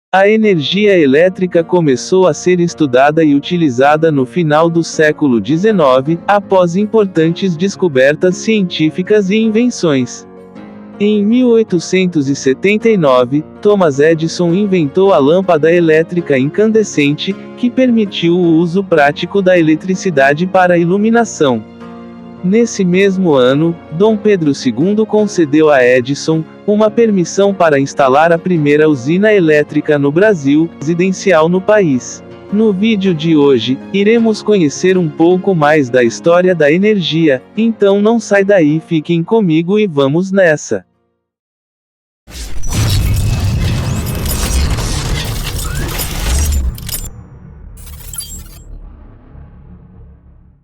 A energia elétrica começou a ser estudada e utilizada no final do século XIX, após importantes descobertas científicas e invenções. Em 1879, Thomas Edison inventou a lâmpada elétrica incandescente, que permitiu o uso prático da eletricidade para a iluminação. Nesse mesmo ano, Dom Pedro II concedeu a Edison uma permissão para instalar a primeira usina elétrica no Brasil, residencial no país. No vídeo de hoje, iremos conhecer um pouco mais da história da energia, então não sai daí, fiquem comigo e vamos nessa!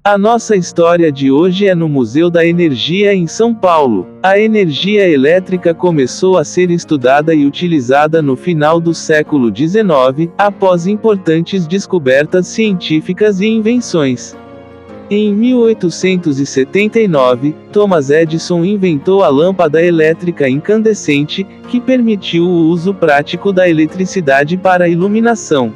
A nossa história de hoje é no Museu da Energia em São Paulo. A energia elétrica começou a ser estudada e utilizada no final do século XIX, após importantes descobertas científicas e invenções. Em 1879, Thomas Edison inventou a lâmpada elétrica incandescente, que permitiu o uso prático da eletricidade para a iluminação.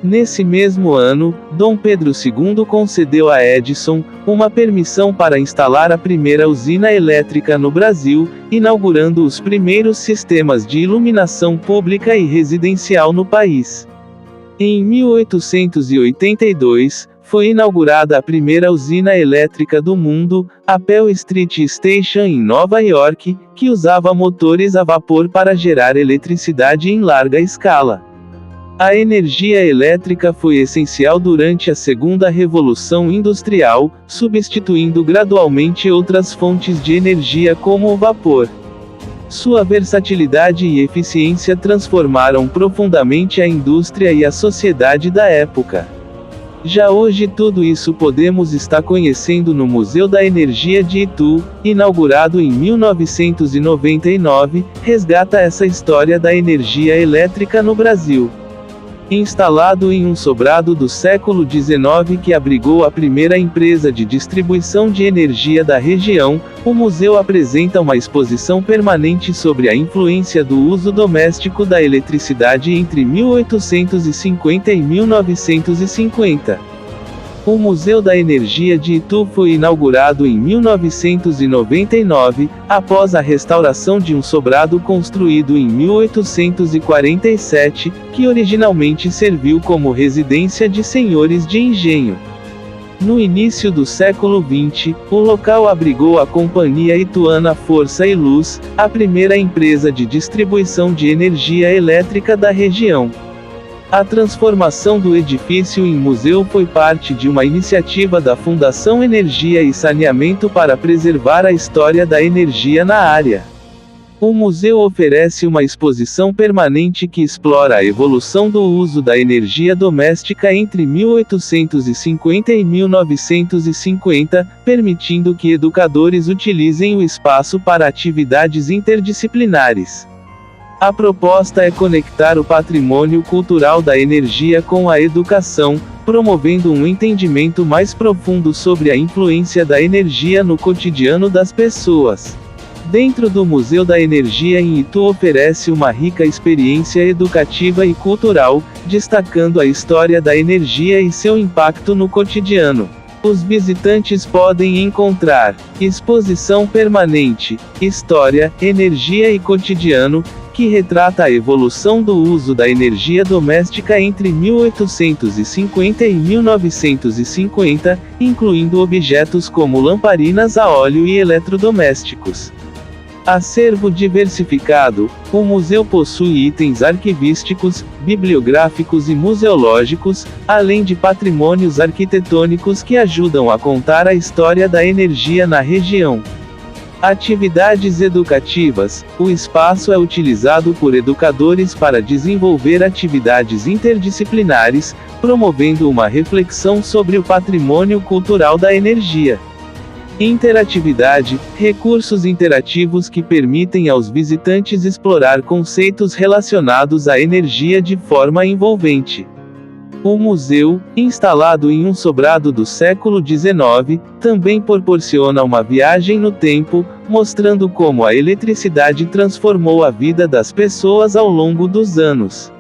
Nesse mesmo ano, Dom Pedro II concedeu a Edison uma permissão para instalar a primeira usina elétrica no Brasil, inaugurando os primeiros sistemas de iluminação pública e residencial no país. Em 1882, foi inaugurada a primeira usina elétrica do mundo, a Pell Street Station em Nova York, que usava motores a vapor para gerar eletricidade em larga escala. A energia elétrica foi essencial durante a Segunda Revolução Industrial, substituindo gradualmente outras fontes de energia como o vapor. Sua versatilidade e eficiência transformaram profundamente a indústria e a sociedade da época. Já hoje tudo isso podemos estar conhecendo no Museu da Energia de Itu, inaugurado em 1999, resgata essa história da energia elétrica no Brasil. Instalado em um sobrado do século XIX que abrigou a primeira empresa de distribuição de energia da região, o museu apresenta uma exposição permanente sobre a influência do uso doméstico da eletricidade entre 1850 e 1950. O Museu da Energia de Itu foi inaugurado em 1999, após a restauração de um sobrado construído em 1847, que originalmente serviu como residência de senhores de engenho. No início do século XX, o local abrigou a Companhia Ituana Força e Luz, a primeira empresa de distribuição de energia elétrica da região. A transformação do edifício em museu foi parte de uma iniciativa da Fundação Energia e Saneamento para preservar a história da energia na área. O museu oferece uma exposição permanente que explora a evolução do uso da energia doméstica entre 1850 e 1950, permitindo que educadores utilizem o espaço para atividades interdisciplinares. A proposta é conectar o patrimônio cultural da energia com a educação, promovendo um entendimento mais profundo sobre a influência da energia no cotidiano das pessoas. Dentro do Museu da Energia em Itu oferece uma rica experiência educativa e cultural, destacando a história da energia e seu impacto no cotidiano. Os visitantes podem encontrar exposição permanente, História, Energia e Cotidiano, que retrata a evolução do uso da energia doméstica entre 1850 e 1950, incluindo objetos como lamparinas a óleo e eletrodomésticos. Acervo diversificado, o museu possui itens arquivísticos, bibliográficos e museológicos, além de patrimônios arquitetônicos que ajudam a contar a história da energia na região. Atividades educativas: o espaço é utilizado por educadores para desenvolver atividades interdisciplinares, promovendo uma reflexão sobre o patrimônio cultural da energia. Interatividade: recursos interativos que permitem aos visitantes explorar conceitos relacionados à energia de forma envolvente. O museu, instalado em um sobrado do século XIX, também proporciona uma viagem no tempo, mostrando como a eletricidade transformou a vida das pessoas ao longo dos anos.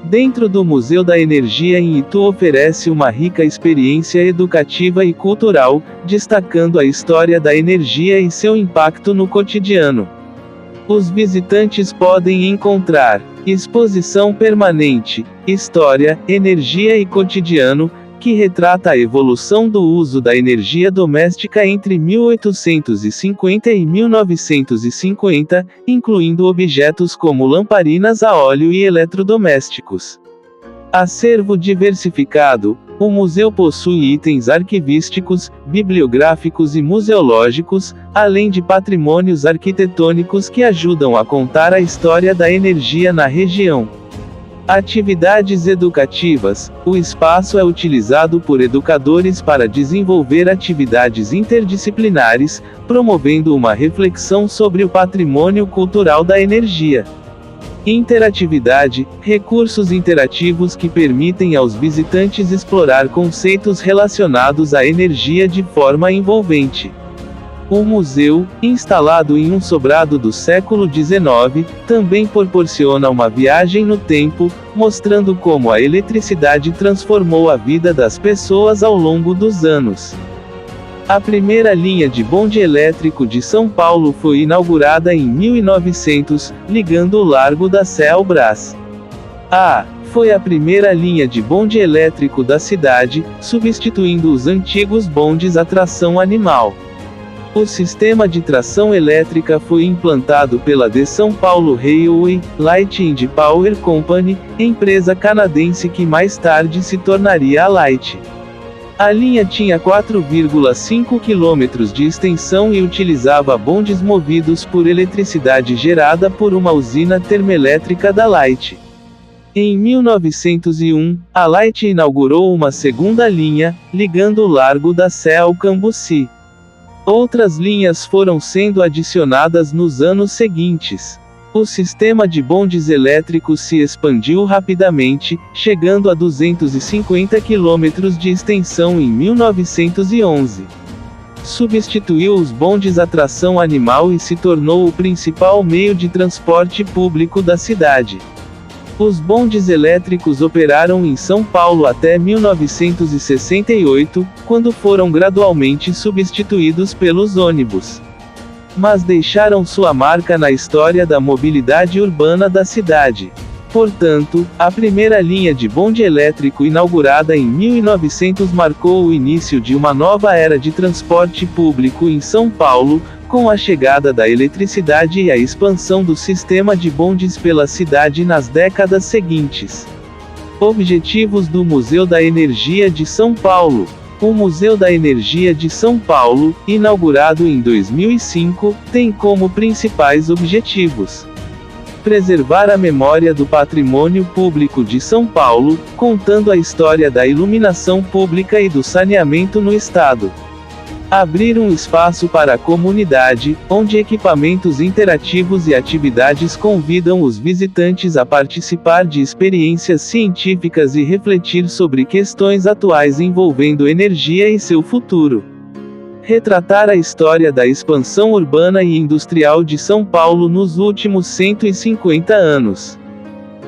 Dentro do Museu da Energia em Itu oferece uma rica experiência educativa e cultural, destacando a história da energia e seu impacto no cotidiano. Os visitantes podem encontrar exposição permanente, História, Energia e Cotidiano, que retrata a evolução do uso da energia doméstica entre 1850 e 1950, incluindo objetos como lamparinas a óleo e eletrodomésticos. Acervo diversificado, o museu possui itens arquivísticos, bibliográficos e museológicos, além de patrimônios arquitetônicos que ajudam a contar a história da energia na região. Atividades educativas: o espaço é utilizado por educadores para desenvolver atividades interdisciplinares, promovendo uma reflexão sobre o patrimônio cultural da energia. Interatividade: recursos interativos que permitem aos visitantes explorar conceitos relacionados à energia de forma envolvente. O museu, instalado em um sobrado do século XIX, também proporciona uma viagem no tempo, mostrando como a eletricidade transformou a vida das pessoas ao longo dos anos. A primeira linha de bonde elétrico de São Paulo foi inaugurada em 1900, ligando o Largo da Sé ao Brás. Foi a primeira linha de bonde elétrico da cidade, substituindo os antigos bondes a tração animal. O sistema de tração elétrica foi implantado pela The São Paulo Railway, Light and Power Company, empresa canadense que mais tarde se tornaria a Light. A linha tinha 4,5 km de extensão e utilizava bondes movidos por eletricidade gerada por uma usina termoelétrica da Light. Em 1901, a Light inaugurou uma segunda linha, ligando o Largo da Sé ao Cambuci. Outras linhas foram sendo adicionadas nos anos seguintes. O sistema de bondes elétricos se expandiu rapidamente, chegando a 250 km de extensão em 1911. Substituiu os bondes a tração animal e se tornou o principal meio de transporte público da cidade. Os bondes elétricos operaram em São Paulo até 1968, quando foram gradualmente substituídos pelos ônibus. Mas deixaram sua marca na história da mobilidade urbana da cidade. Portanto, a primeira linha de bonde elétrico inaugurada em 1900 marcou o início de uma nova era de transporte público em São Paulo, com a chegada da eletricidade e a expansão do sistema de bondes pela cidade nas décadas seguintes. Objetivos do Museu da Energia de São Paulo. O Museu da Energia de São Paulo, inaugurado em 2005, tem como principais objetivos: preservar a memória do patrimônio público de São Paulo, contando a história da iluminação pública e do saneamento no estado. Abrir um espaço para a comunidade, onde equipamentos interativos e atividades convidam os visitantes a participar de experiências científicas e refletir sobre questões atuais envolvendo energia e seu futuro. Retratar a história da expansão urbana e industrial de São Paulo nos últimos 150 anos.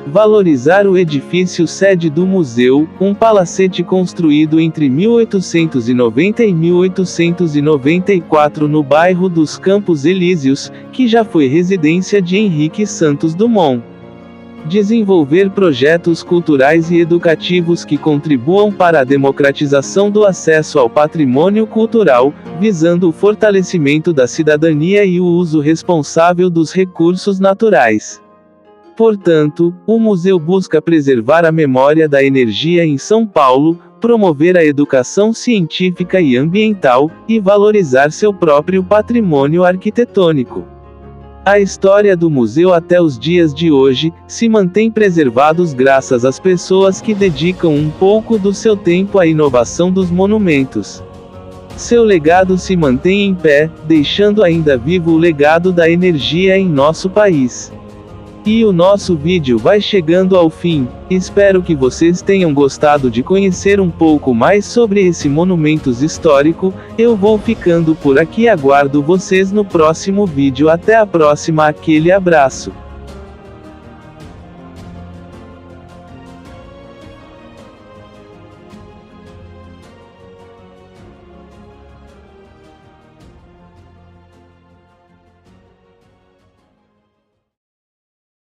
Valorizar o edifício sede do museu, um palacete construído entre 1890 e 1894 no bairro dos Campos Elíseos, que já foi residência de Henrique Santos Dumont. Desenvolver projetos culturais e educativos que contribuam para a democratização do acesso ao patrimônio cultural, visando o fortalecimento da cidadania e o uso responsável dos recursos naturais. Portanto, o museu busca preservar a memória da energia em São Paulo, promover a educação científica e ambiental, e valorizar seu próprio patrimônio arquitetônico. A história do museu até os dias de hoje se mantém preservados graças às pessoas que dedicam um pouco do seu tempo à inovação dos monumentos. Seu legado se mantém em pé, deixando ainda vivo o legado da energia em nosso país. E o nosso vídeo vai chegando ao fim. Espero que vocês tenham gostado de conhecer um pouco mais sobre esse monumento histórico. Eu vou ficando por aqui e aguardo vocês no próximo vídeo. Até a próxima, aquele abraço.